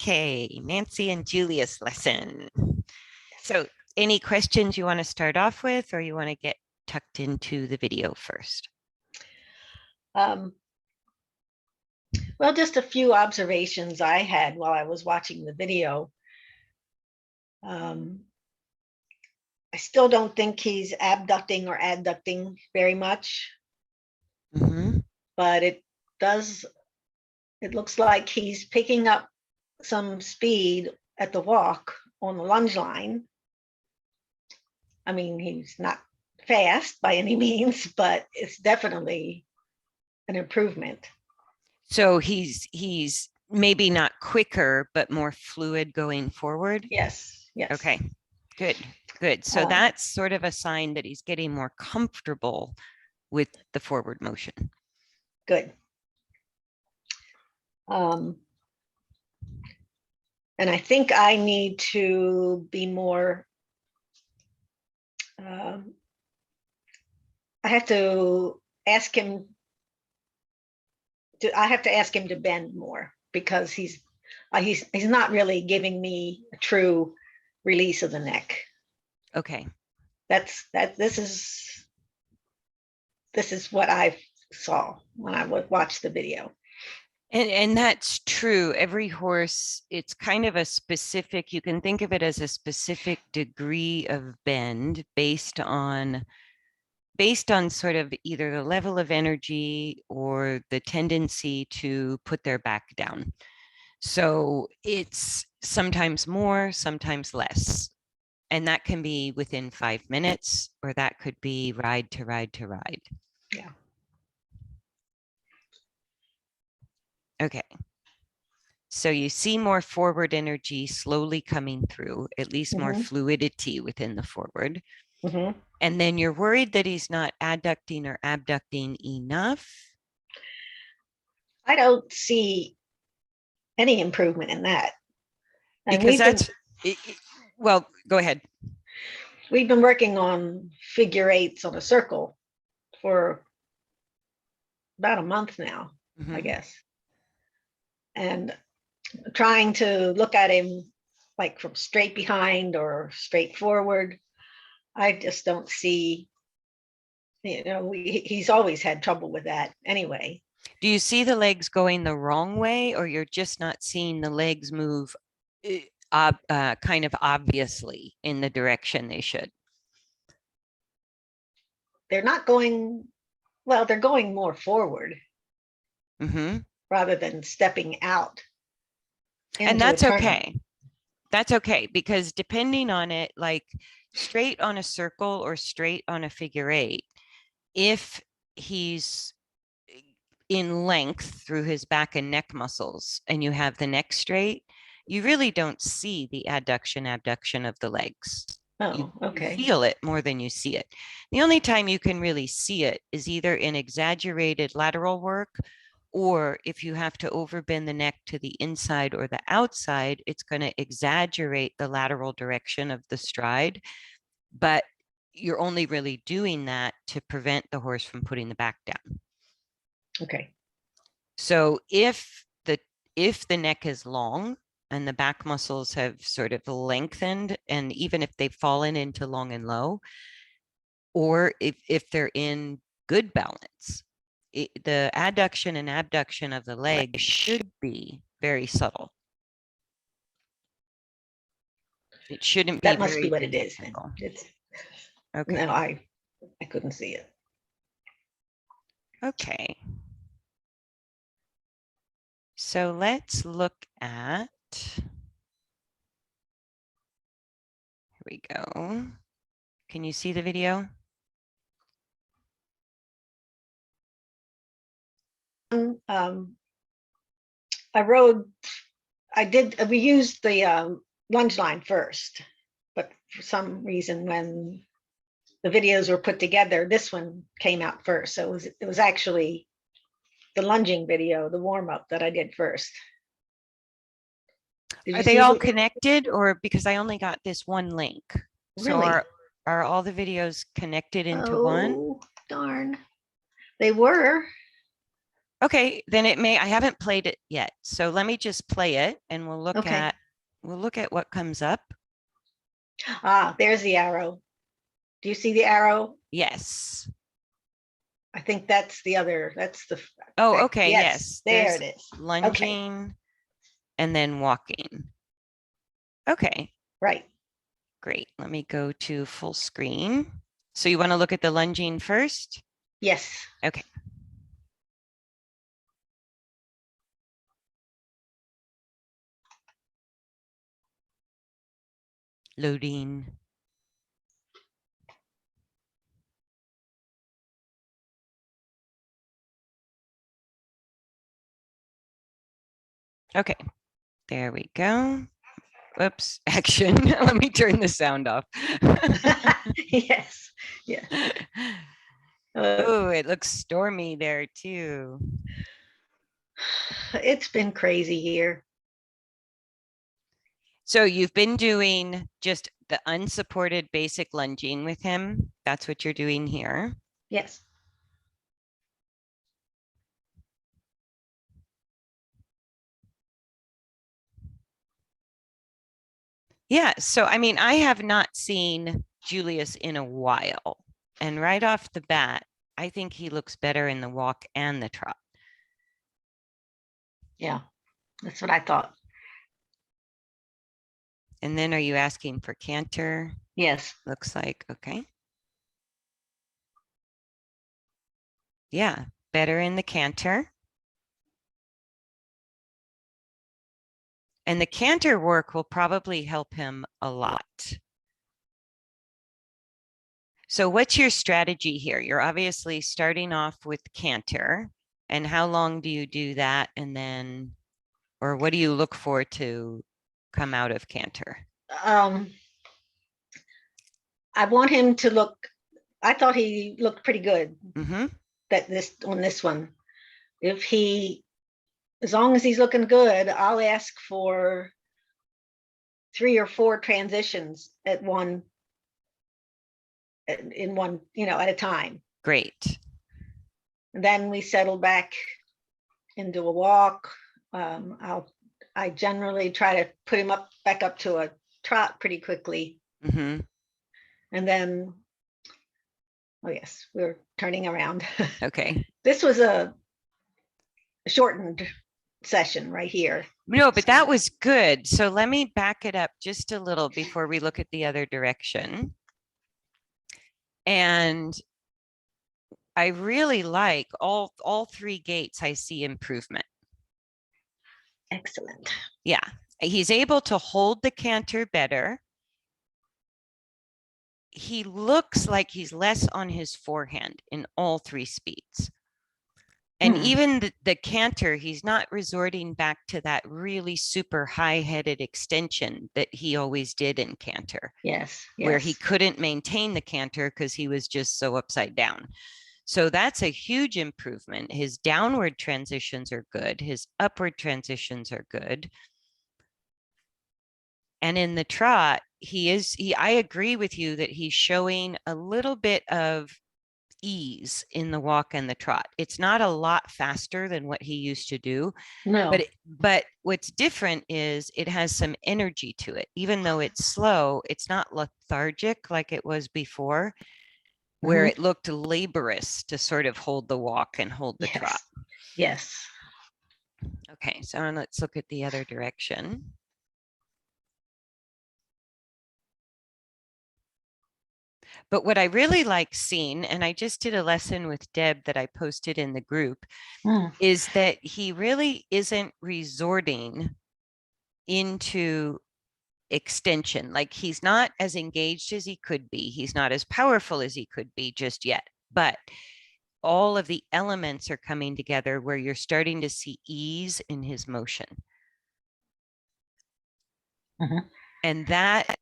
Okay, Nancy and Julius lesson. So any questions you want to start off with, or you want to get tucked into the video first? Well, just a few observations I had while I was watching the video. I still don't think he's abducting or adducting very much, but it looks like he's picking up some speed at the walk on the lunge line. I mean, he's not fast by any means, but it's definitely an improvement. So he's maybe not quicker, but more fluid going forward? Yes, yes. Okay, good, good. So that's sort of a sign that he's getting more comfortable with the forward motion. Good. And I think I need to be more, I have to ask him to bend more, because he's not really giving me a true release of the neck. Okay. This is what I saw when I would watch the video. And that's true. Every horse, it's kind of a specific, you can think of it as a specific degree of bend based on sort of either the level of energy or the tendency to put their back down. So it's sometimes more, sometimes less. And that can be within 5 minutes, or that could be ride to ride to ride. Yeah. Okay. So you see more forward energy slowly coming through, at least more fluidity within the forward. And then you're worried that he's not adducting or abducting enough? I don't see any improvement in that. And because well, go ahead. We've been working on figure eights on a circle for about a month now, I guess. And trying to look at him like from straight behind or straight forward, I just don't see, he's always had trouble with that anyway. Do you see the legs going the wrong way, or you're just not seeing the legs move kind of obviously in the direction they should? They're not going, well, they're going more forward rather than stepping out. And that's okay. That's okay, because depending on it, like straight on a circle or straight on a figure eight, if he's in length through his back and neck muscles and you have the neck straight, you really don't see the adduction, abduction of the legs. Oh, okay. You feel it more than you see it. The only time you can really see it is either in exaggerated lateral work, or if you have to overbend the neck to the inside or the outside, it's going to exaggerate the lateral direction of the stride. But you're only really doing that to prevent the horse from putting the back down. Okay. So if the neck is long and the back muscles have sort of lengthened, and even if they've fallen into long and low, or if they're in good balance, the adduction and abduction of the leg should be very subtle. It shouldn't be. That must be what it is then. It's okay. No, I couldn't see it. Okay. So let's look at, here we go. Can you see the video? We used the lunge line first, but for some reason when the videos were put together, this one came out first. So it was actually the lunging video, the warm-up, that I did first. Are they all connected, or because I only got this one link? Really? So are all the videos connected into one? Oh, darn. They were. Okay, then it may, I haven't played it yet. So let me just play it and we'll look Okay. at what comes up. Ah, there's the arrow. Do you see the arrow? Yes. I think that's the other, that's the. Oh, okay, yes. There There's it is. Okay, lunging and then walking. Okay, right. great. Let me go to full screen. So you want to look at the lunging first? Yes. Okay. Loading. Okay, there we go. Whoops, action. Let me turn the sound off. Yes. Yes. Oh, it looks stormy there too. It's been crazy here. So you've been doing just the unsupported basic lunging with him. That's what you're doing here. Yes. Yeah. So, I mean, I have not seen Julius in a while. And right off the bat, I think he looks better in the walk and the trot. Yeah, that's what I thought. And then are you asking for canter? Yes. Looks like, okay. Yeah, better in the canter. And the canter work will probably help him a lot. So what's your strategy here? You're obviously starting off with canter. And how long do you do that? And then, or what do you look for to come out of canter? I want him to look, I thought he looked pretty good Mm-hmm. that this on this one. If he, as long as he's looking good, I'll ask for 3 or 4 transitions at one, in one, at a time. Great. And then we settle back into a walk. I generally try to put him back up to a trot pretty quickly. Mm-hmm. And then, oh yes, we're turning around. Okay. This was a shortened session right here. No, but that was good. So let me back it up just a little before we look at the other direction. And I really like all 3 gaits. I see improvement. Excellent. Yeah, he's able to hold the canter better. He looks like he's less on his forehand in all 3 speeds. And even the canter, he's not resorting back to that really super high-headed extension that he always did in canter. Yes. Where he couldn't maintain the canter because he was just so upside down. So that's a huge improvement. His downward transitions are good. His upward transitions are good. And in the trot, I agree with you that he's showing a little bit of ease in the walk and the trot. It's not a lot faster than what he used to do. No. But what's different is it has some energy to it. Even though it's slow, it's not lethargic like it was before, where it looked laborious to sort of hold the walk and hold the trot. Yes. Okay, so let's look at the other direction. But what I really like seeing, and I just did a lesson with Deb that I posted in the group, is that he really isn't resorting into extension. Like he's not as engaged as he could be. He's not as powerful as he could be just yet. But all of the elements are coming together where you're starting to see ease in his motion. And that,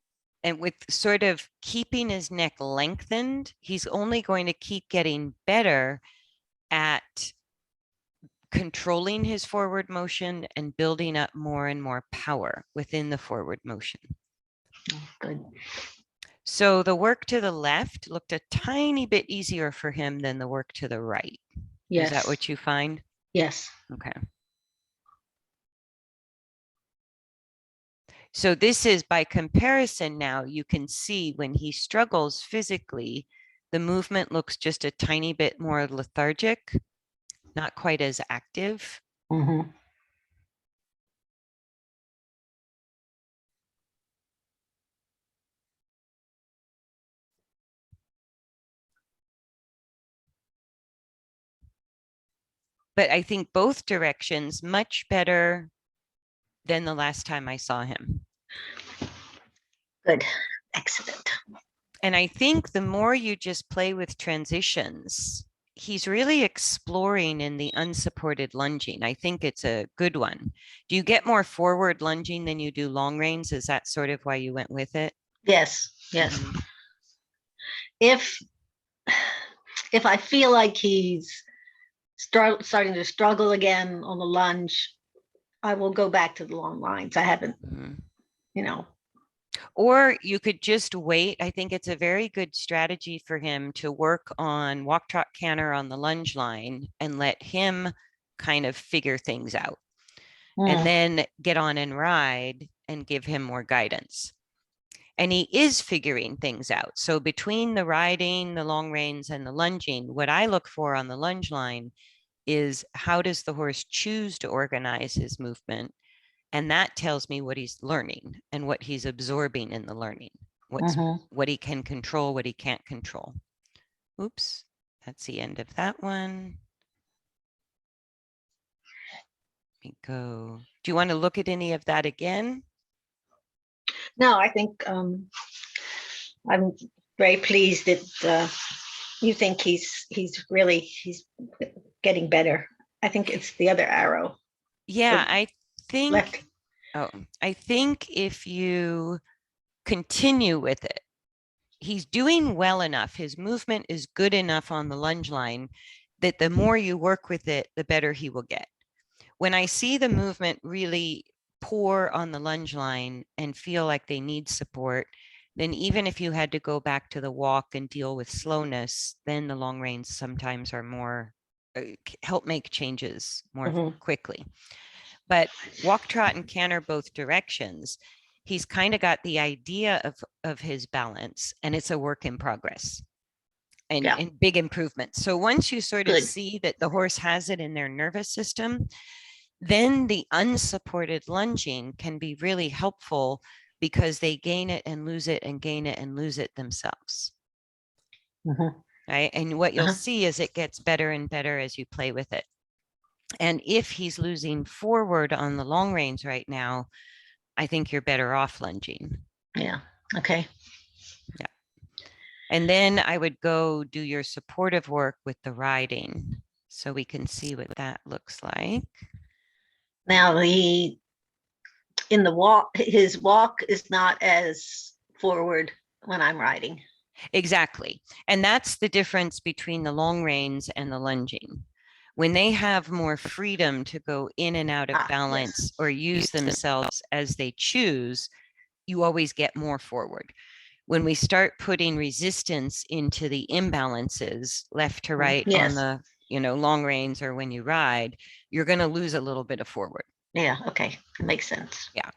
and with sort of keeping his neck lengthened, he's only going to keep getting better at controlling his forward motion and building up more and more power within the forward motion. Good. So the work to the left looked a tiny bit easier for him than the work to the right. Yes. Is that what you find? Yes. Okay. So this is by comparison now, you can see when he struggles physically, the movement looks just a tiny bit more lethargic, not quite as active. Mm-hmm. But I think both directions much better than the last time I saw him. Good. Excellent. And I think the more you just play with transitions, he's really exploring in the unsupported lunging. I think it's a good one. Do you get more forward lunging than you do long reins? Is that sort of why you went with it? Yes. Yes. Mhm. If I feel like he's starting to struggle again on the lunge, I will go back to the long lines. I haven't, Mhm. you know. Or you could just wait. I think it's a very good strategy for him to work on walk, trot, canter on the lunge line and let him kind of figure things out. And then get on and ride and give him more guidance. And he is figuring things out. So between the riding, the long reins, and the lunging, what I look for on the lunge line is how does the horse choose to organize his movement? And that tells me what he's learning and what he's absorbing in the learning, what he can control, what he can't control. Oops, that's the end of that one. Let me go. Do you want to look at any of that again? No, I think I'm very pleased that you think he's getting better. I think it's the other arrow. Yeah, I Left. think, oh, I think if you continue with it, he's doing well enough. His movement is good enough on the lunge line that the more you work with it, the better he will get. When I see the movement really poor on the lunge line and feel like they need support, then even if you had to go back to the walk and deal with slowness, then the long reins sometimes are more help make changes more quickly. But walk, trot, and canter both directions. He's kind of got the idea of his balance, and it's a work in progress and big improvements. So once you sort of see that the horse has it in their nervous system, then the unsupported lunging can be really helpful because they gain it and lose it and gain it and lose it themselves. Right. And what you'll see is it gets better and better as you play with it. And if he's losing forward on the long reins right now, I think you're better off lunging. Yeah. Okay. Yeah. And then I would go do your supportive work with the riding so we can see what that looks like. Now his walk is not as forward when I'm riding. Exactly. And that's the difference between the long reins and the lunging. When they have more freedom to go in and out of balance or use themselves as they choose, you always get more forward. When we start putting resistance into the imbalances left to right on the long reins or when you ride, you're going to lose a little bit of forward. Yeah. Okay. That makes sense. Yeah.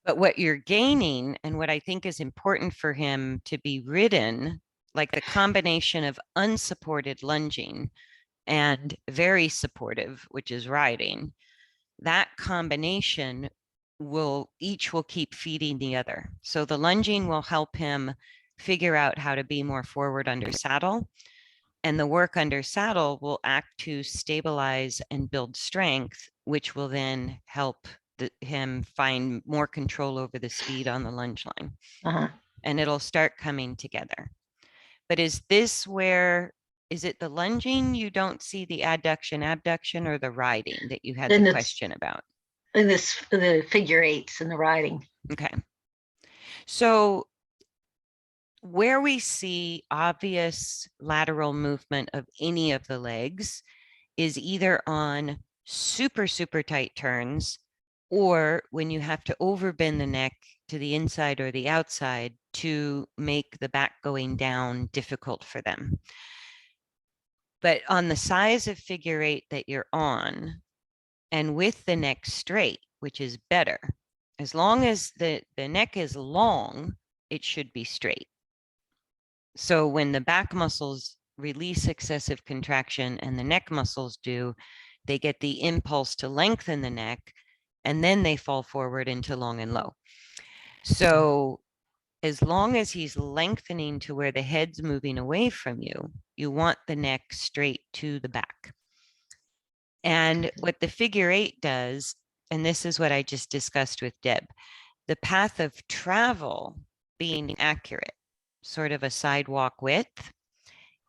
But what you're gaining and what I think is important for him to be ridden, like the combination of unsupported lunging and very supportive, which is riding, that combination will keep feeding the other. So the lunging will help him figure out how to be more forward under saddle. And the work under saddle will act to stabilize and build strength, which will then help him find more control over the speed on the lunge line. And it'll start coming together. But is it the lunging you don't see the adduction, abduction, or the riding that you had the question about? In the figure eights and the riding. Okay. So where we see obvious lateral movement of any of the legs is either on super, super tight turns or when you have to overbend the neck to the inside or the outside to make the back going down difficult for them. But on the size of figure eight that you're on, and with the neck straight, which is better, as long as the neck is long, it should be straight. So when the back muscles release excessive contraction and the neck muscles do, they get the impulse to lengthen the neck, and then they fall forward into long and low. So as long as he's lengthening to where the head's moving away from you, you want the neck straight to the back. And what the figure eight does, and this is what I just discussed with Deb, the path of travel being accurate, sort of a sidewalk width,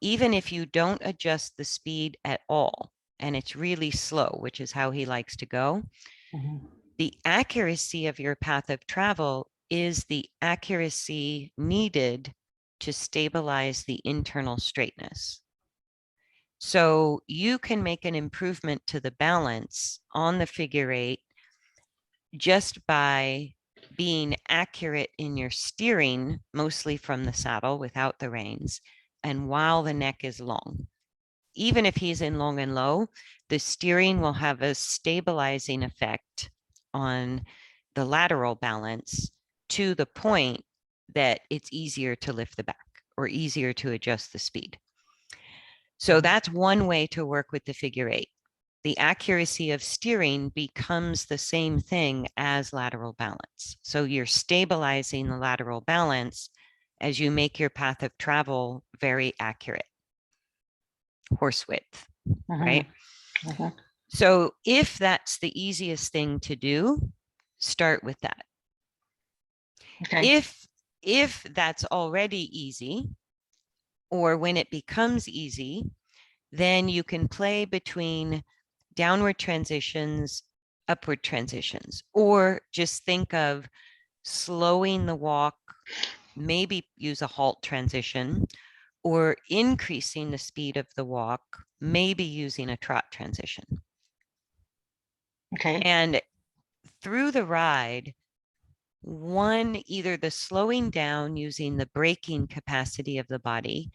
even if you don't adjust the speed at all, and it's really slow, which is how he likes to go, the accuracy of your path of travel is the accuracy needed to stabilize the internal straightness. So you can make an improvement to the balance on the figure eight just by being accurate in your steering, mostly from the saddle without the reins, and while the neck is long. Even if he's in long and low, the steering will have a stabilizing effect on the lateral balance to the point that it's easier to lift the back or easier to adjust the speed. So that's one way to work with the figure eight. The accuracy of steering becomes the same thing as lateral balance. So you're stabilizing the lateral balance as you make your path of travel very accurate. Horse width, right? So if that's the easiest thing to do, start with that. Okay. If that's already easy, or when it becomes easy, then you can play between downward transitions, upward transitions, or just think of slowing the walk, maybe use a halt transition, or increasing the speed of the walk, maybe using a trot transition. Okay. And through the ride, either the slowing down using the braking capacity of the body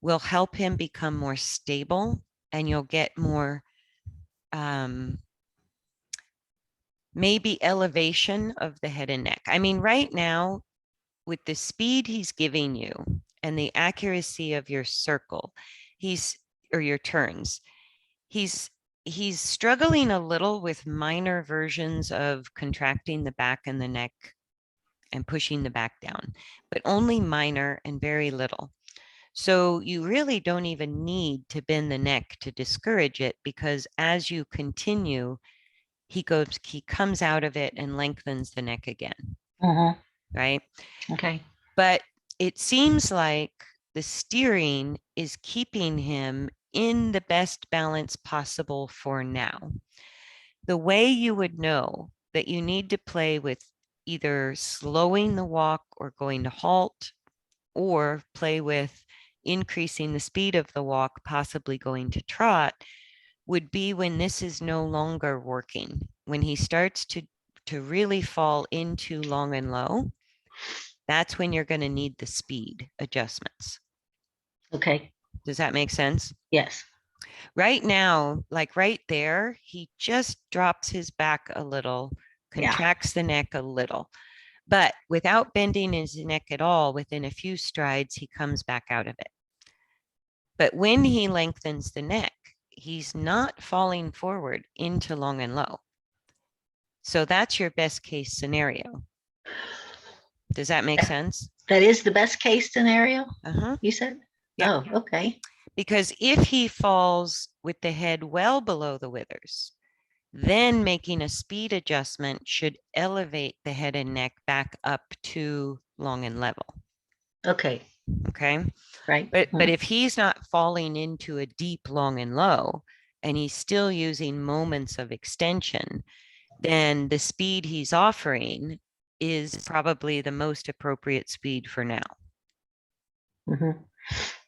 will help him become more stable, and you'll get more maybe elevation of the head and neck. I mean, right now, with the speed he's giving you and the accuracy of your circle, or your turns, he's struggling a little with minor versions of contracting the back and the neck and pushing the back down, but only minor and very little. So you really don't even need to bend the neck to discourage it, because as you continue, he comes out of it and lengthens the neck again. Right? Okay. But it seems like the steering is keeping him in the best balance possible for now. The way you would know that you need to play with either slowing the walk or going to halt, or play with increasing the speed of the walk, possibly going to trot, would be when this is no longer working. When he starts to really fall into long and low, that's when you're going to need the speed adjustments. Okay. Does that make sense? Yes. Right now, like right there, he just drops his back a little, contracts the neck a little, but without bending his neck at all, within a few strides, he comes back out of it. But when he lengthens the neck, he's not falling forward into long and low. So that's your best case scenario. Does that make sense? That is the best case scenario, Uh-huh. you said? Yeah. Oh, okay. Because if he falls with the head well below the withers, then making a speed adjustment should elevate the head and neck back up to long and level. Okay. Okay. Right. But if he's not falling into a deep long and low, and he's still using moments of extension, then the speed he's offering is probably the most appropriate speed for now.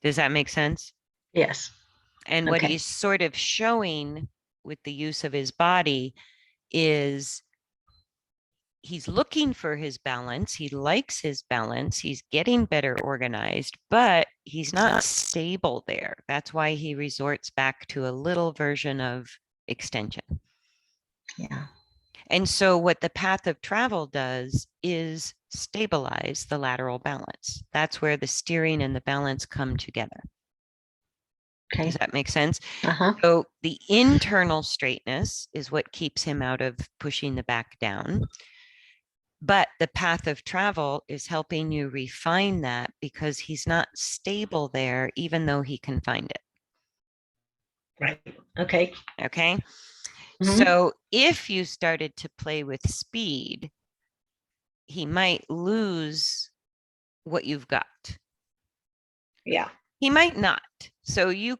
Does that make sense? Yes. And what he's sort of showing with the use of his body is he's looking for his balance. He likes his balance. He's getting better organized, but he's not stable there. That's why he resorts back to a little version of extension. Yeah. And so what the path of travel does is stabilize the lateral balance. That's where the steering and the balance come together. Okay. Does that make sense? Uh-huh. So the internal straightness is what keeps him out of pushing the back down. But the path of travel is helping you refine that because he's not stable there, even though he can find it. Right. Okay. Okay. Mhm. So if you started to play with speed, he might lose what you've got. Yeah. He might not. So you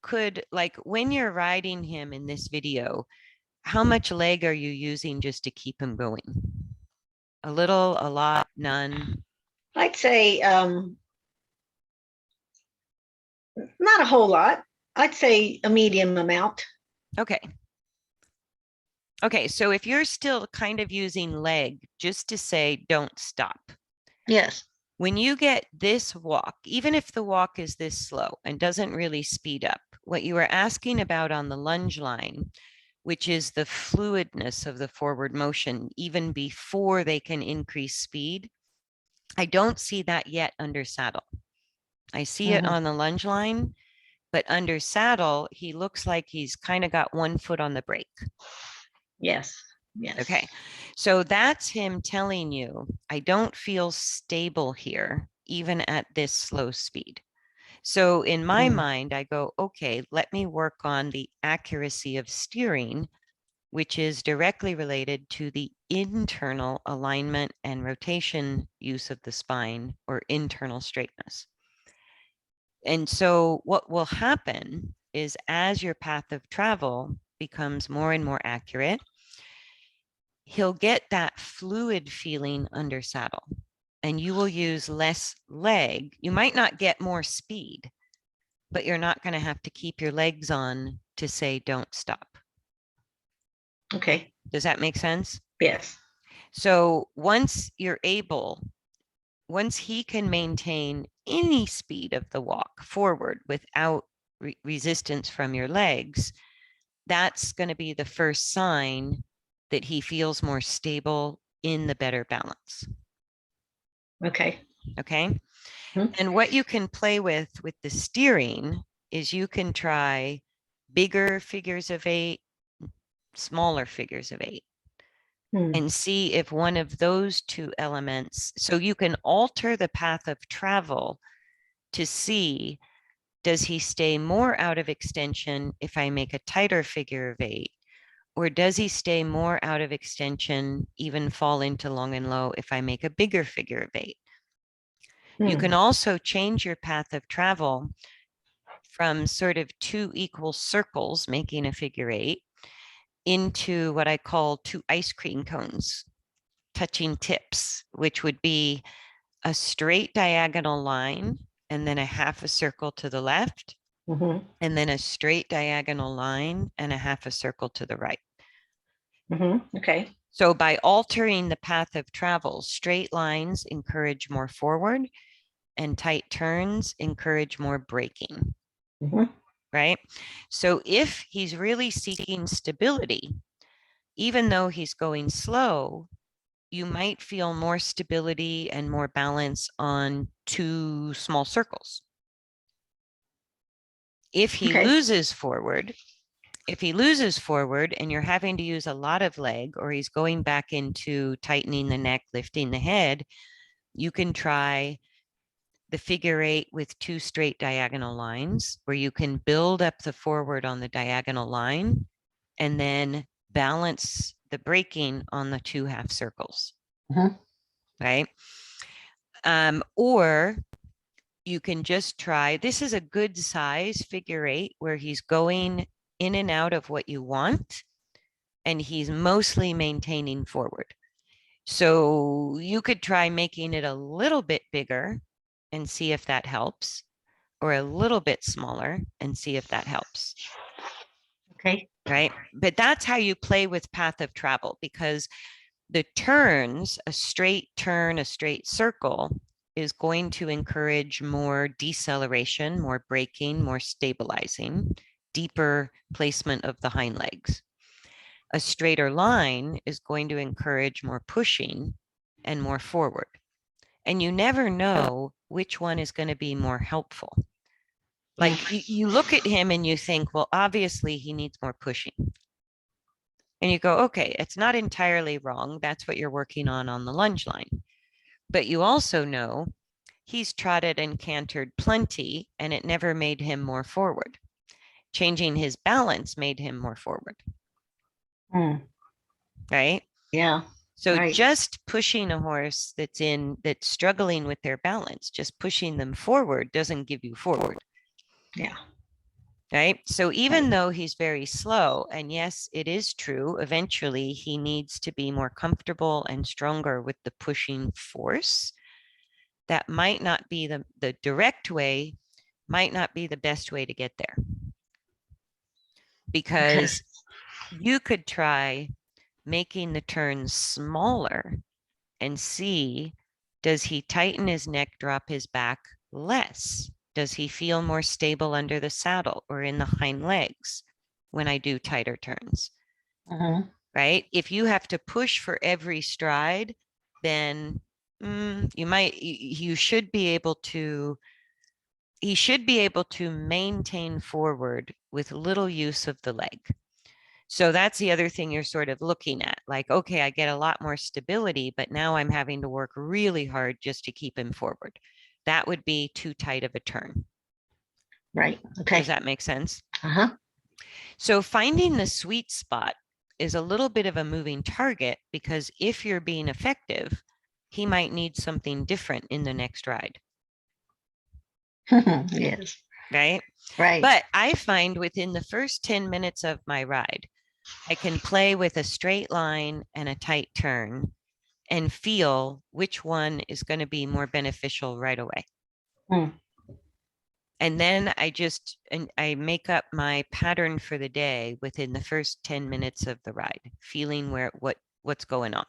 could, like, when you're riding him in this video, how much leg are you using just to keep him going? A little, a lot, none? I'd say not a whole lot. I'd say a medium amount. Okay. Okay, so if you're still kind of using leg just to say don't stop, Yes. when you get this walk, even if the walk is this slow and doesn't really speed up, what you were asking about on the lunge line, which is the fluidness of the forward motion, even before they can increase speed, I don't see that yet under saddle. I see it Mhm. on the lunge line, but under saddle, he looks like he's kind of got one foot on the brake. Yes. Yes. Okay, so that's him telling you, I don't feel stable here, even at this slow speed. So in my mind, I go, okay, let me work on the accuracy of steering, which is directly related to the internal alignment and rotation use of the spine, or internal straightness. And so what will happen is, as your path of travel becomes more and more accurate, he'll get that fluid feeling under saddle, and you will use less leg. You might not get more speed, but you're not going to have to keep your legs on to say don't stop. Okay. Does that make sense? Yes. So once he can maintain any speed of the walk forward without resistance from your legs, that's going to be the first sign that he feels more stable in the better balance. Okay. Okay. Mhm. And what you can play with the steering is you can try bigger figures of 8, smaller figures of 8, and see if one of those two elements, so you can alter the path of travel to see, does he stay more out of extension if I make a tighter figure of 8, or does he stay more out of extension, even fall into long and low, if I make a bigger figure of 8? You can also change your path of travel from sort of 2 equal circles making a figure 8 into what I call 2 ice cream cones touching tips, which would be a straight diagonal line and then a half a circle to the left, and then a straight diagonal line and a half a circle to the right. Okay. So by altering the path of travel, straight lines encourage more forward, and tight turns encourage more braking. Right? So if he's really seeking stability, even though he's going slow, you might feel more stability and more balance on 2 small circles. If he loses forward, and you're having to use a lot of leg, or he's going back into tightening the neck, lifting the head, you can try the figure 8 with 2 straight diagonal lines, where you can build up the forward on the diagonal line and then balance the braking on the 2 half circles. Right? Or you can just try, this is a good size figure 8 where he's going in and out of what you want, and he's mostly maintaining forward. So you could try making it a little bit bigger and see if that helps, or a little bit smaller and see if that helps. Okay. Right? But that's how you play with path of travel, because The turns, a straight turn, a straight circle, is going to encourage more deceleration, more braking, more stabilizing, deeper placement of the hind legs. A straighter line is going to encourage more pushing and more forward. And you never know which one is going to be more helpful. Like you look at him and you think, well, obviously he needs more pushing. And you go, okay, it's not entirely wrong. That's what you're working on the lunge line. But you also know he's trotted and cantered plenty and it never made him more forward. Changing his balance made him more forward. Right? Yeah. So right. just pushing a horse that's struggling with their balance, just pushing them forward doesn't give you forward. Yeah. Right. So even though he's very slow, and yes, it is true, eventually he needs to be more comfortable and stronger with the pushing force. That might not be the direct way, might not be the best way to get there. Because you could try making the turns smaller and see, does he tighten his neck, drop his back less? Does he feel more stable under the saddle or in the hind legs when I do tighter turns? Right? If you have to push for every stride, then he should be able to maintain forward with little use of the leg. So that's the other thing you're sort of looking at. Like, okay, I get a lot more stability, but now I'm having to work really hard just to keep him forward. That would be too tight of a turn. Right. Okay. Does that make sense? Uh-huh. So finding the sweet spot is a little bit of a moving target, because if you're being effective, he might need something different in the next ride. Yes. Right? Right. But I find within the first 10 minutes of my ride, I can play with a straight line and a tight turn and feel which one is going to be more beneficial right away. And then I make up my pattern for the day within the first 10 minutes of the ride, feeling what's going on.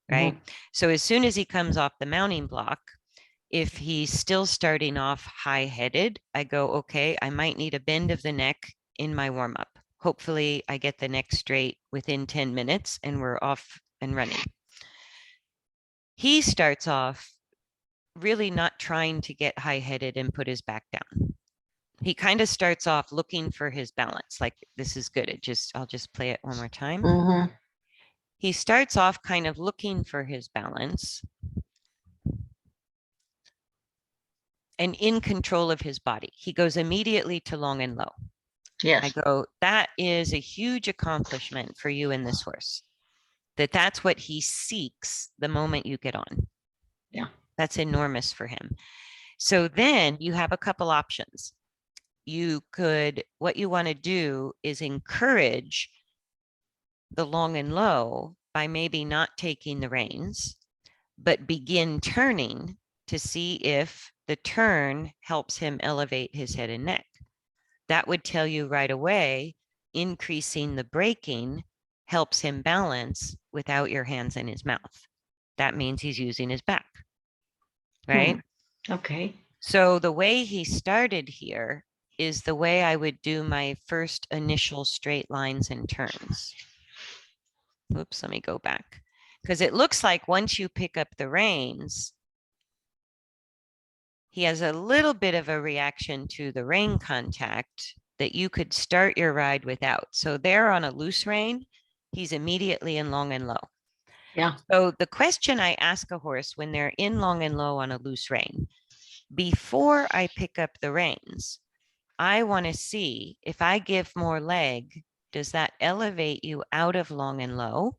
Right. So as soon as he comes off the mounting block, if he's still starting off high-headed, I go, okay, I might need a bend of the neck in my warm-up. Hopefully I get the neck straight within 10 minutes and we're off and running. He starts off really not trying to get high-headed and put his back down. He kind of starts off looking for his balance. Like, this is good. I'll just play it one more time. He starts off kind of looking for his balance and in control of his body. He goes immediately to long and low. Yes. I go, that is a huge accomplishment for you in this horse. That's what he seeks the moment you get on. Yeah. That's enormous for him. So then you have a couple options. What you want to do is encourage the long and low by maybe not taking the reins, but begin turning to see if the turn helps him elevate his head and neck. That would tell you right away, increasing the braking helps him balance without your hands in his mouth. That means he's using his back, right? Okay. So the way he started here is the way I would do my first initial straight lines and turns. Oops, let me go back. Because it looks like once you pick up the reins, he has a little bit of a reaction to the rein contact that you could start your ride without. So there on a loose rein, he's immediately in long and low. Yeah. So the question I ask a horse when they're in long and low on a loose rein, before I pick up the reins, I want to see if I give more leg, does that elevate you out of long and low,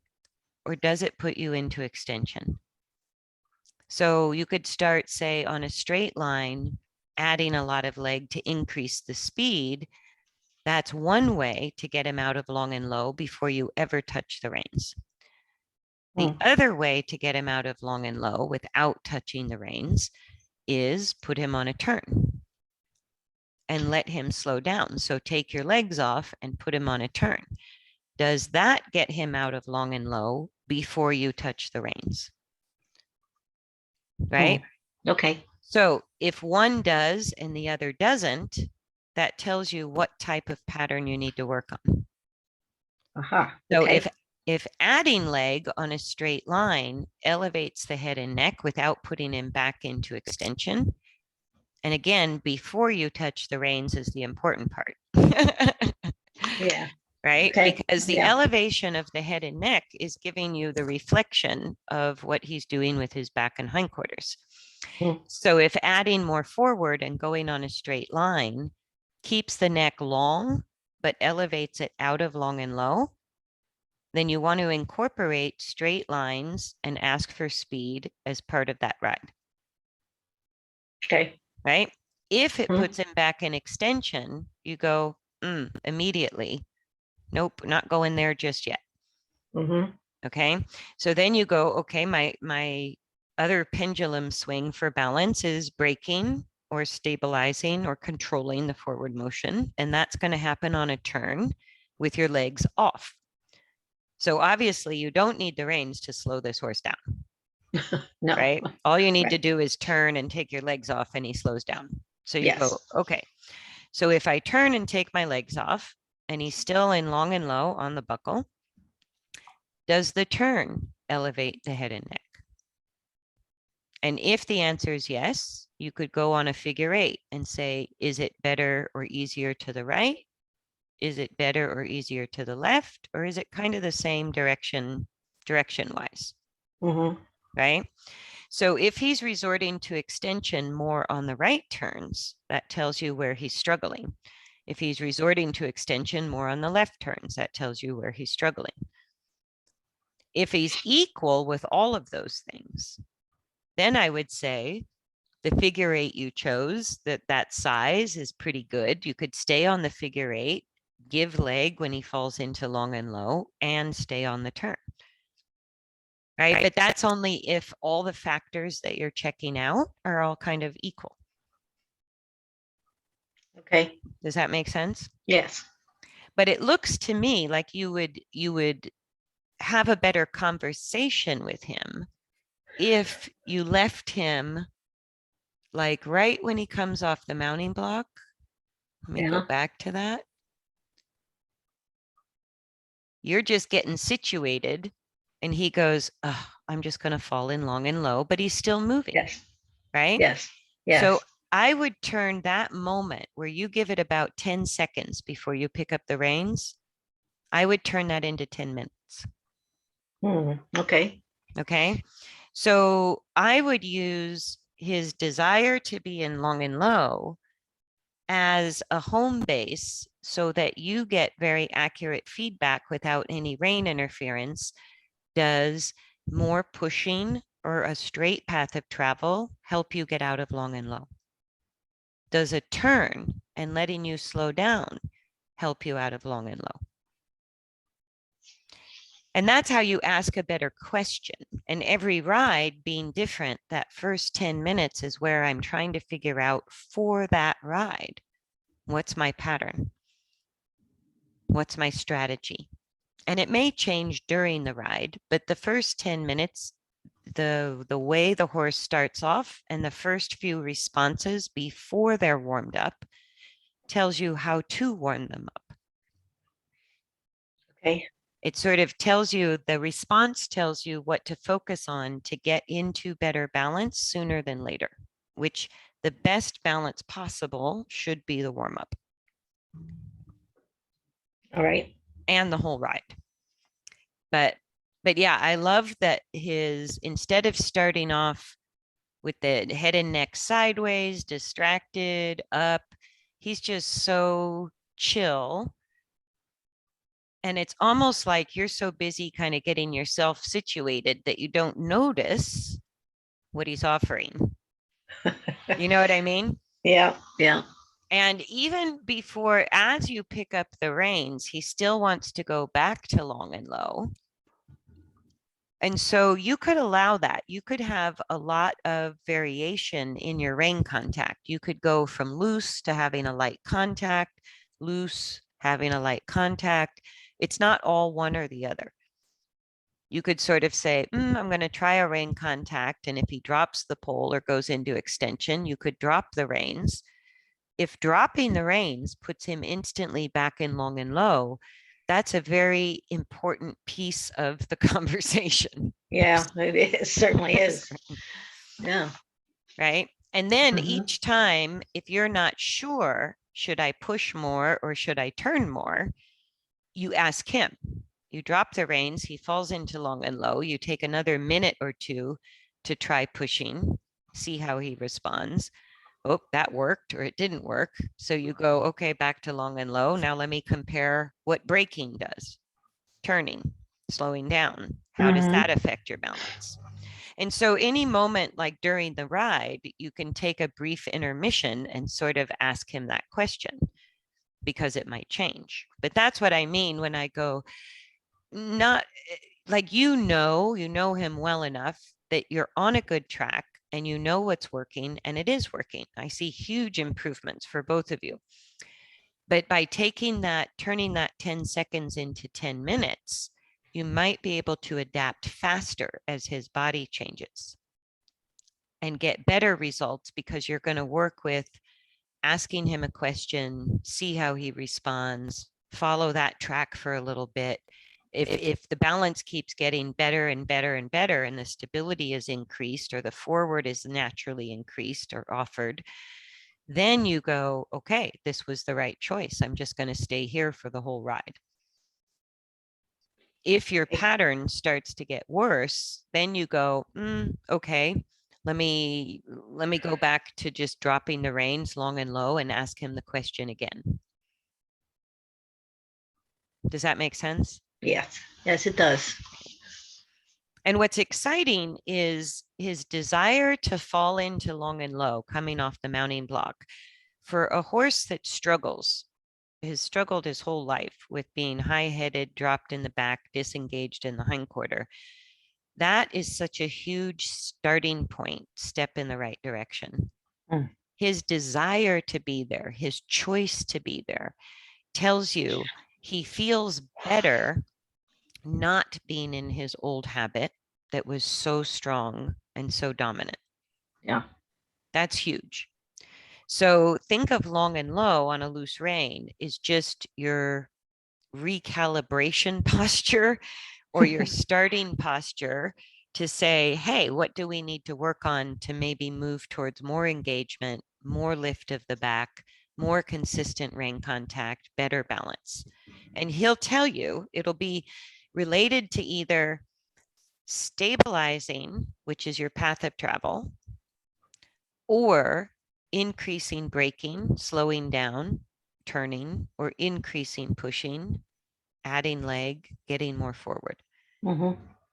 or does it put you into extension? So you could start, say, on a straight line, adding a lot of leg to increase the speed. That's one way to get him out of long and low before you ever touch the reins. The other way to get him out of long and low without touching the reins is put him on a turn and let him slow down. So take your legs off and put him on a turn. Does that get him out of long and low before you touch the reins. Right? Okay. So if one does and the other doesn't, that tells you what type of pattern you need to work on. So Okay. if adding leg on a straight line elevates the head and neck without putting him back into extension, and again, before you touch the reins is the important part. Yeah. Right? Okay. Because the Yeah. elevation of the head and neck is giving you the reflection of what he's doing with his back and hindquarters. So if adding more forward and going on a straight line keeps the neck long, but elevates it out of long and low, then you want to incorporate straight lines and ask for speed as part of that ride. Okay. Right? If it puts him back in extension, you go immediately. Nope, not going there just yet. Okay. So then you go, okay, my other pendulum swing for balance is braking or stabilizing or controlling the forward motion. And that's going to happen on a turn with your legs off. So obviously you don't need the reins to slow this horse down. No. Right? All you need to Right. do is turn and take your legs off and he slows down. So you Yes. go, okay. So if I turn and take my legs off and he's still in long and low on the buckle, does the turn elevate the head and neck? And if the answer is yes, you could go on a figure eight and say, is it better or easier to the right? Is it better or easier to the left? Or is it kind of the same direction-wise? Right? So if he's resorting to extension more on the right turns, that tells you where he's struggling. If he's resorting to extension more on the left turns, that tells you where he's struggling. If he's equal with all of those things, then I would say the figure eight you chose, that size is pretty good. You could stay on the figure eight, give leg when he falls into long and low, and stay on the turn. Right? But that's only if all the factors that you're checking out are all kind of equal. Okay. Does that make sense? Yes. But it looks to me like you would have a better conversation with him if you left him like right when he comes off the mounting block. Let me go back to that. You're just getting situated and he goes, oh, I'm just going to fall in long and low, but he's still moving. Yes. Right? Yes. Yes. So I would turn that moment where you give it about 10 seconds before you pick up the reins. I would turn that into 10 minutes. Okay. Okay. So I would use his desire to be in long and low as a home base so that you get very accurate feedback without any rein interference. Does more pushing or a straight path of travel help you get out of long and low? Does a turn and letting you slow down help you out of long and low? And that's how you ask a better question. And every ride being different, that first 10 minutes is where I'm trying to figure out for that ride, what's my pattern? What's my strategy? And it may change during the ride, but the first 10 minutes, the way the horse starts off and the first few responses before they're warmed up tells you how to warm them up. Okay. It sort of tells you, the response tells you what to focus on to get into better balance sooner than later, which the best balance possible should be the warm up. All right. And the whole ride. But yeah, I love that instead of starting off with the head and neck sideways, distracted, up, he's just so chill. And it's almost like you're so busy kind of getting yourself situated that you don't notice what he's offering. You know what I mean? Yeah. Yeah. And even before, as you pick up the reins, he still wants to go back to long and low. And so you could allow that. You could have a lot of variation in your rein contact. You could go from loose to having a light contact, loose, having a light contact. It's not all one or the other. You could sort of say, I'm going to try a rein contact. And if he drops the pole or goes into extension, you could drop the reins. If dropping the reins puts him instantly back in long and low, that's a very important piece of the conversation. Yeah, it certainly is. Yeah. Right. And then each time, if you're not sure, should I push more or should I turn more? You ask him. You drop the reins, he falls into long and low. You take another minute or two to try pushing, see how he responds. Oh, that worked or it didn't work. So you go, okay, back to long and low. Now let me compare what braking does. Turning, slowing down. How does that affect your balance? And so any moment like during the ride, you can take a brief intermission and sort of ask him that question because it might change. But that's what I mean when I go, not like, you know him well enough that you're on a good track and you know what's working and it is working. I see huge improvements for both of you. But by taking that, turning that 10 seconds into 10 minutes, you might be able to adapt faster as his body changes and get better results because you're going to work with asking him a question, see how he responds, follow that track for a little bit. If the balance keeps getting better and better and better and the stability is increased or the forward is naturally increased or offered, then you go, okay, this was the right choice. I'm just going to stay here for the whole ride. If your pattern starts to get worse, then you go, okay, let me go back to just dropping the reins long and low and ask him the question again. Does that make sense? Yes. Yes, it does. And what's exciting is his desire to fall into long and low coming off the mounting block. For a horse that struggles, has struggled his whole life with being high-headed, dropped in the back, disengaged in the hindquarter, that is such a huge starting point, step in the right direction. His desire to be there, his choice to be there, tells you he feels better not being in his old habit that was so strong and so dominant. Yeah. That's huge. So think of long and low on a loose rein is just your recalibration posture or your starting posture to say, hey, what do we need to work on to maybe move towards more engagement, more lift of the back, more consistent rein contact, better balance. And he'll tell you it'll be related to either stabilizing, which is your path of travel, or increasing braking, slowing down, turning, or increasing pushing, adding leg, getting more forward.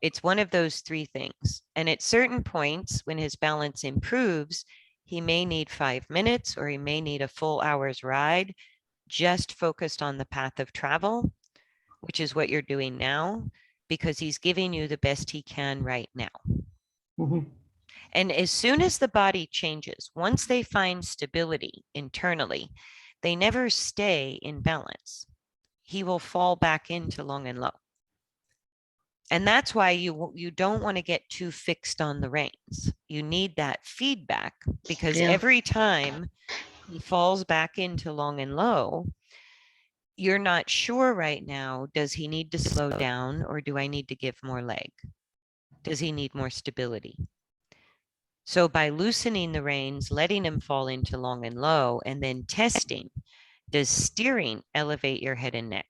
It's one of those three things. And at certain points, when his balance improves, he may need 5 minutes or he may need a full hour's ride, just focused on the path of travel, which is what you're doing now, because he's giving you the best he can right now. And as soon as the body changes, once they find stability internally, they never stay in balance. He will fall back into long and low. And that's why you don't want to get too fixed on the reins. You need that feedback because every time he falls back into long and low, you're not sure right now, does he need to slow down or do I need to give more leg? Does he need more stability? So by loosening the reins, letting him fall into long and low, and then testing, does steering elevate your head and neck?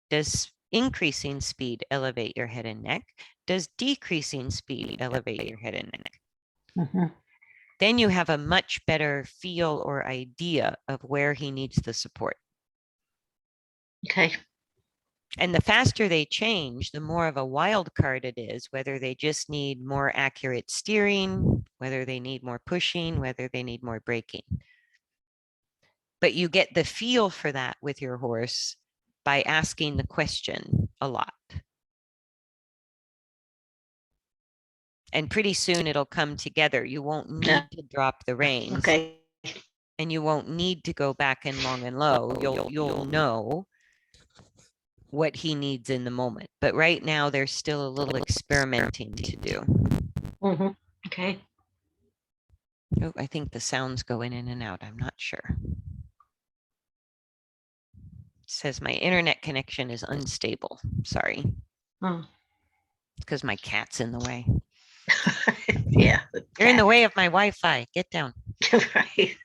Does increasing speed elevate your head and neck? Does decreasing speed elevate your head and neck? Then you have a much better feel or idea of where he needs the support. Okay. And the faster they change, the more of a wild card it is, whether they just need more accurate steering, whether they need more pushing, whether they need more braking. But you get the feel for that with your horse by asking the question a lot. And pretty soon it'll come together. You won't need to drop the reins. Okay. And you won't need to go back in long and low. You'll know what he needs in the moment. But right now there's still a little experimenting to do. Mhm. Okay. Oh, I think the sound's going in and out. I'm not sure. It says my internet connection is unstable. Sorry. Oh. It's because my cat's in the way. Yeah. You're in the way of my Wi-Fi. Get down. Right.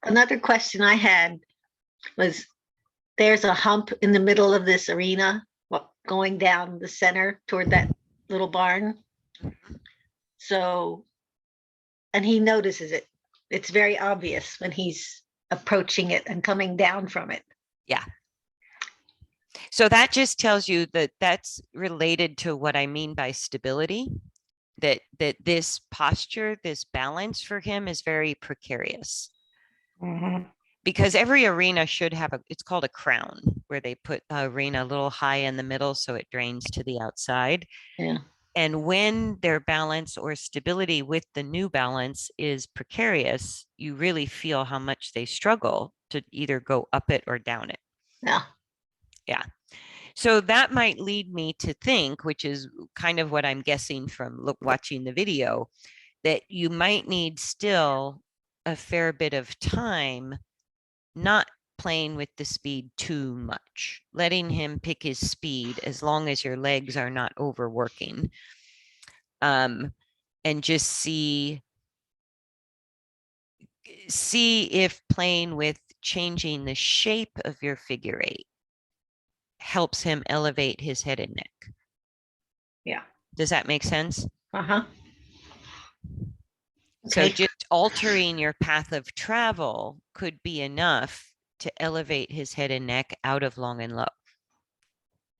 Another question I had was, there's a hump in the middle of this arena going down the center toward that little barn. So, and he notices it. It's very obvious when he's approaching it and coming down from it. Yeah. So that just tells you that that's related to what I mean by stability, that this posture, this balance for him is very precarious. Because every arena should have it's called a crown, where they put the arena a little high in the middle so it drains to the outside. Yeah. And when their balance or stability with the new balance is precarious, you really feel how much they struggle to either go up it or down it. Yeah. Yeah. So that might lead me to think, which is kind of what I'm guessing from watching the video, that you might need still a fair bit of time not playing with the speed too much, letting him pick his speed as long as your legs are not overworking. And just see if playing with changing the shape of your figure eight helps him elevate his head and neck. Yeah. Does that make sense? Uh-huh. So Okay. just altering your path of travel could be enough to elevate his head and neck out of long and low.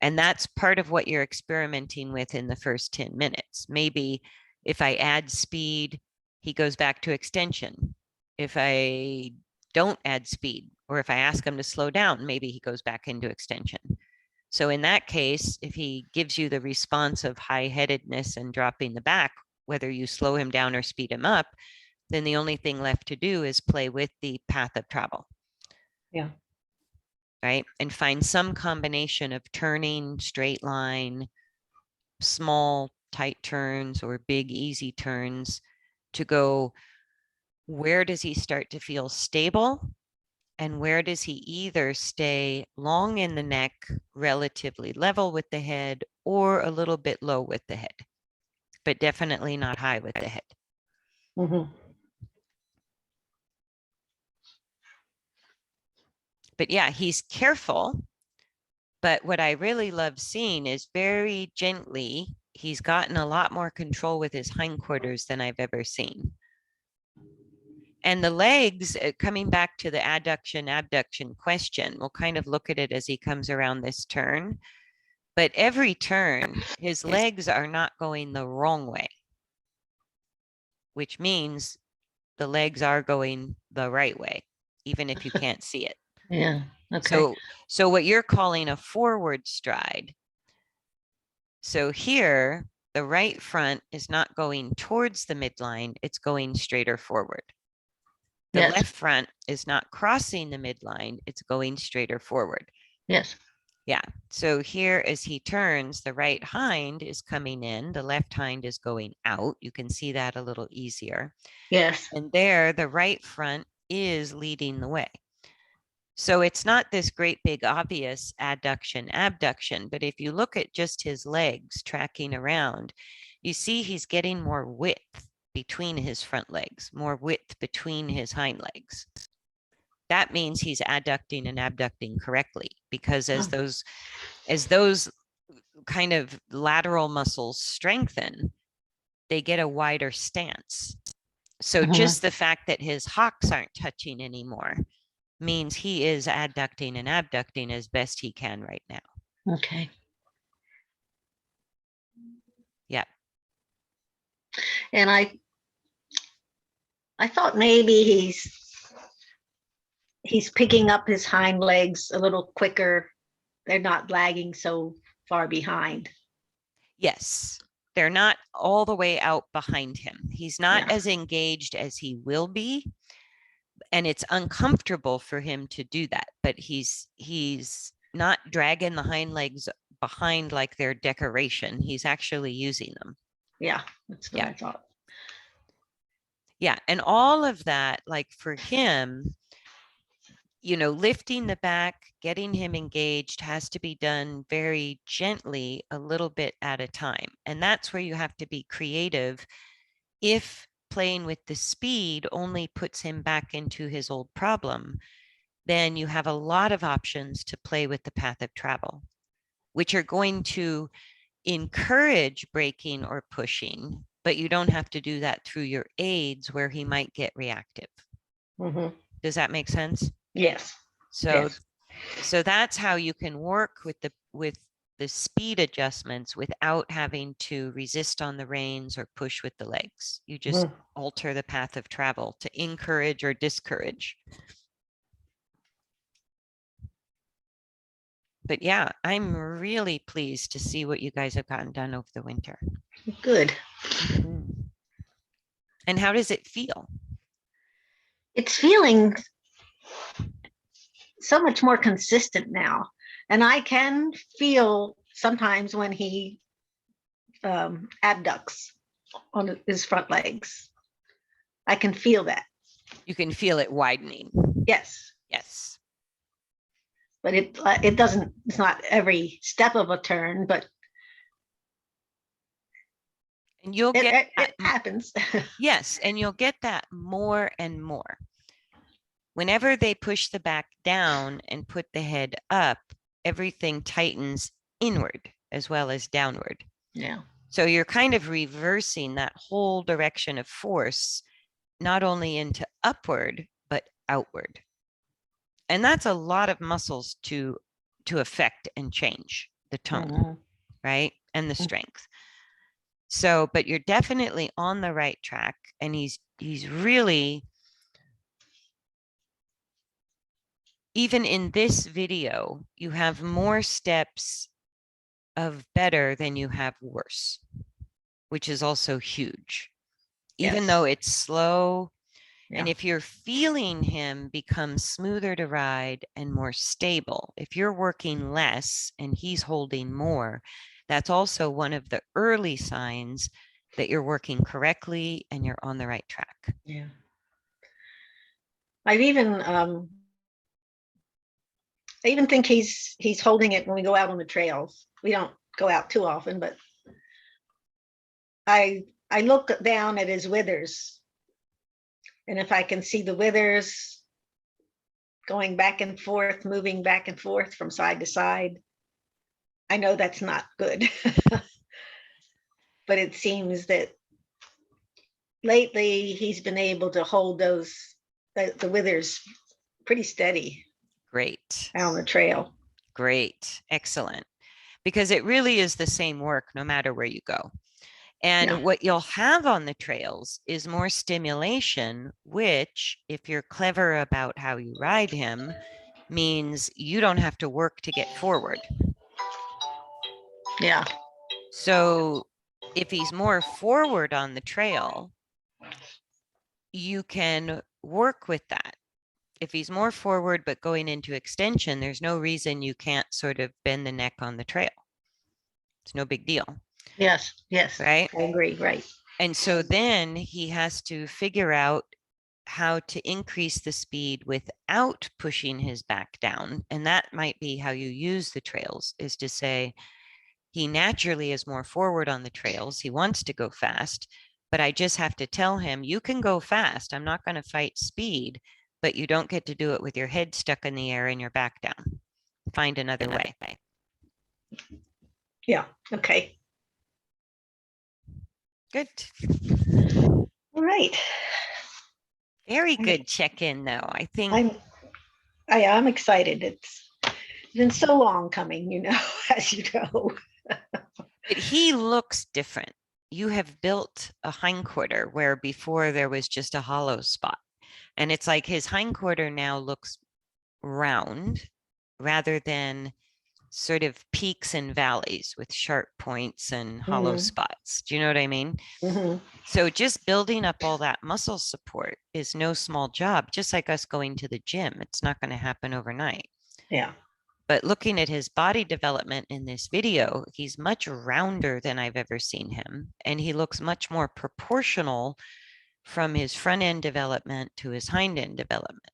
And that's part of what you're experimenting with in the first 10 minutes. Maybe if I add speed, he goes back to extension. If I don't add speed, or if I ask him to slow down, maybe he goes back into extension. So in that case, if he gives you the response of high-headedness and dropping the back, whether you slow him down or speed him up, then the only thing left to do is play with the path of travel. Yeah. Right? And find some combination of turning, straight line, small, tight turns, or big, easy turns to go, where does he start to feel stable? And where does he either stay long in the neck, relatively level with the head, or a little bit low with the head, but definitely not high with the head. Mm-hmm. But yeah, he's careful. But what I really love seeing is very gently, he's gotten a lot more control with his hindquarters than I've ever seen. And the legs, coming back to the adduction, abduction question, we'll kind of look at it as he comes around this turn. But every turn, his legs are not going the wrong way, which means the legs are going the right way, even if you can't see it. Yeah. Okay. So what you're calling a forward stride. So here, the right front is not going towards the midline, it's going straighter forward. The Yes. left front is not crossing the midline, it's going straighter forward. Yes. Yeah. So here, as he turns, the right hind is coming in, the left hind is going out. You can see that a little easier. Yes. And there, the right front is leading the way. So it's not this great big obvious adduction, abduction, but if you look at just his legs tracking around, you see he's getting more width between his front legs, more width between his hind legs. That means he's adducting and abducting correctly, because as those kind of lateral muscles strengthen, they get a wider stance. So just the fact that his hocks aren't touching anymore means he is adducting and abducting as best he can right now. Okay. Yeah. And I thought maybe he's picking up his hind legs a little quicker. They're not lagging so far behind. Yes. They're not all the way out behind him. He's not Yeah. as engaged as he will be, and it's uncomfortable for him to do that, but he's not dragging the hind legs behind like they're decoration. He's actually using them. Yeah, that's what I thought. Yeah, and all of that, like for him, lifting the back, getting him engaged has to be done very gently, a little bit at a time. And that's where you have to be creative. If playing with the speed only puts him back into his old problem, then you have a lot of options to play with the path of travel, which are going to encourage breaking or pushing, but you don't have to do that through your aids where he might get reactive. Does that make sense? Yes. So, so that's how you can work with the speed adjustments without having to resist on the reins or push with the legs. You just alter the path of travel to encourage or discourage. But yeah, I'm really pleased to see what you guys have gotten done over the winter. Good. And how does it feel? It's feeling so much more consistent now. And I can feel sometimes when he abducts on his front legs. I can feel that. You can feel it widening. Yes. Yes. But it doesn't, it's not every step of a turn, but and you'll get it happens. Yes, and you'll get that more and more. Whenever they push the back down and put the head up, everything tightens inward as well as downward. Yeah. So you're kind of reversing that whole direction of force, not only into upward, but outward. And that's a lot of muscles to affect and change the tone, right? And the strength. So, but you're definitely on the right track. And he's really, even in this video, you have more steps of better than you have worse, which is also huge. Even though it's slow. And if you're feeling him become smoother to ride and more stable, if you're working less and he's holding more, that's also one of the early signs that you're working correctly and you're on the right track. Yeah. I even think he's holding it when we go out on the trails. We don't go out too often, but I look down at his withers. And if I can see the withers going back and forth, moving back and forth from side to side, I know that's not good. But it seems that lately he's been able to hold the withers pretty steady. Great. On the trail. Great. Excellent. Because it really is the same work no matter where you go. And what you'll have on the trails is more stimulation, which, if you're clever about how you ride him, means you don't have to work to get forward. Yeah. So if he's more forward on the trail, you can work with that. If he's more forward but going into extension, there's no reason you can't sort of bend the neck on the trail. It's no big deal. Yes, yes. Right? I agree, right. And so then he has to figure out how to increase the speed without pushing his back down. And that might be how you use the trails, is to say, he naturally is more forward on the trails. He wants to go fast, but I just have to tell him, you can go fast. I'm not going to fight speed, but you don't get to do it with your head stuck in the air and your back down. Find another way. Yeah. Okay. Good. All right. Very good check-in, though. I think I'm excited. It's been so long coming, as you know. But he looks different. You have built a hindquarter where before there was just a hollow spot. And it's like his hindquarter now looks round rather than sort of peaks and valleys with sharp points and hollow Mhm. spots. Do you know what I mean? Mhm. So just building up all that muscle support is no small job, just like us going to the gym. It's not going to happen overnight. Yeah. But looking at his body development in this video, he's much rounder than I've ever seen him. And he looks much more proportional from his front end development to his hind end development.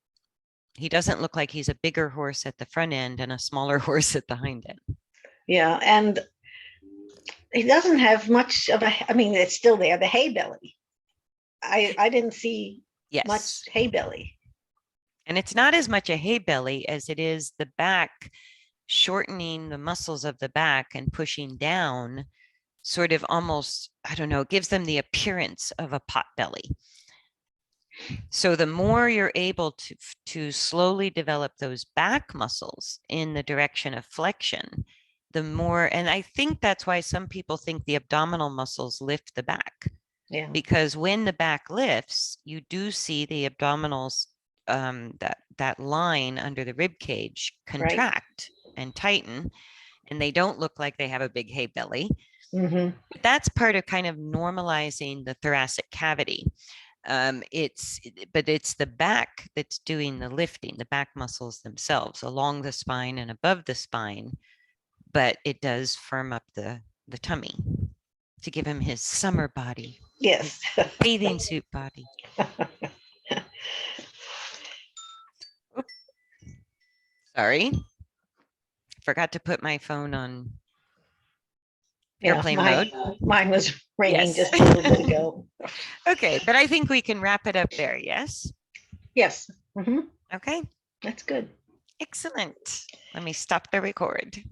He doesn't look like he's a bigger horse at the front end and a smaller horse at the hind end. Yeah. And he doesn't have much of a, I mean, it's still there, the hay belly. I didn't see Yes. much hay belly. And it's not as much a hay belly as it is the back shortening the muscles of the back and pushing down, sort of almost, I don't know, gives them the appearance of a pot belly. So the more you're able to slowly develop those back muscles in the direction of flexion, the more, and I think that's why some people think the abdominal muscles lift the back. Yeah. Because when the back lifts, you do see the abdominals, that line under the rib cage contract and tighten, and they don't look like they have a big hay belly. Mhm. That's part of kind of normalizing the thoracic cavity. It's the back that's doing the lifting, the back muscles themselves along the spine and above the spine, but it does firm up the tummy to give him his summer body, Yes. his bathing suit body. Sorry, forgot to put my phone on Yeah, airplane mode. mine was ringing Yes. just a little bit ago. Okay, but I think we can wrap it up there. Yes. Yes. Mhm. Okay. That's good. Excellent. Let me stop the record.